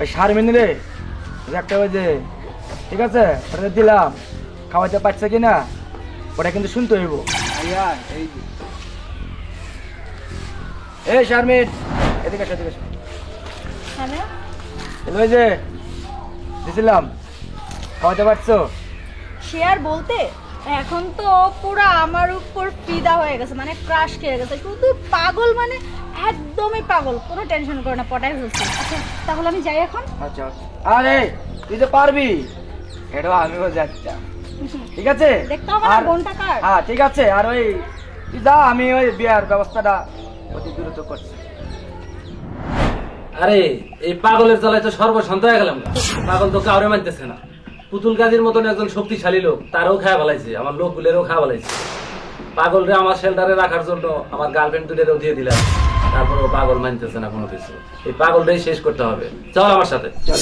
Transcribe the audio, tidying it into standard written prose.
ওই শারমিন রে একটা ওই যে ঠিক আছে ওটা দিলাম খাওয়াতে পারছে কিনা ওটা কিন্তু শুনতে হইব। এই শারমিন এদিকে আসো এদিকে আসো। ওই যে দিছিলাম খাওয়াতে পারছো? শেয়ার বলতে এখন তো পুরা আমার উপর ফিদা হয়ে গেছে, মানে ক্রাশ খেয়ে গেছে, শুধু পাগল, মানে একদমই পাগল। কোনো টেনশন করো না, পটাই হচ্ছে। আচ্ছা তাহলে আমি যাই এখন। আচ্ছা আরে তুই তো পারবি, এটা আমিও যাচ্ছি ঠিক আছে। দেখতে হবে না বোনটা কার। হ্যাঁ ঠিক আছে, আর ওই তুই যা, আমি ওই বিয়ার ব্যবস্থাটা অতি দ্রুত করছি। আরে এই পাগলের জ্বালায় তো সর্বশান্ত হয়ে গেলাম না। পাগল তো কাউরে মানতেছে না। পুতুল গাজীর মতন একজন শক্তিশালী লোক, তারও খাওয়া ফেলাইছে, আমার লোকগুলেরও খাওয়া ফেলাইছে। পাগলরে আমার শেল্টারে রাখার জন্য আমার গার্লফ্রেন্ড দুটোরও দিয়ে দিলাম, তারপরেও পাগল মানতেছে না কোনো কিছু। এই পাগলটাই শেষ করতে হবে। চল আমার সাথে। চল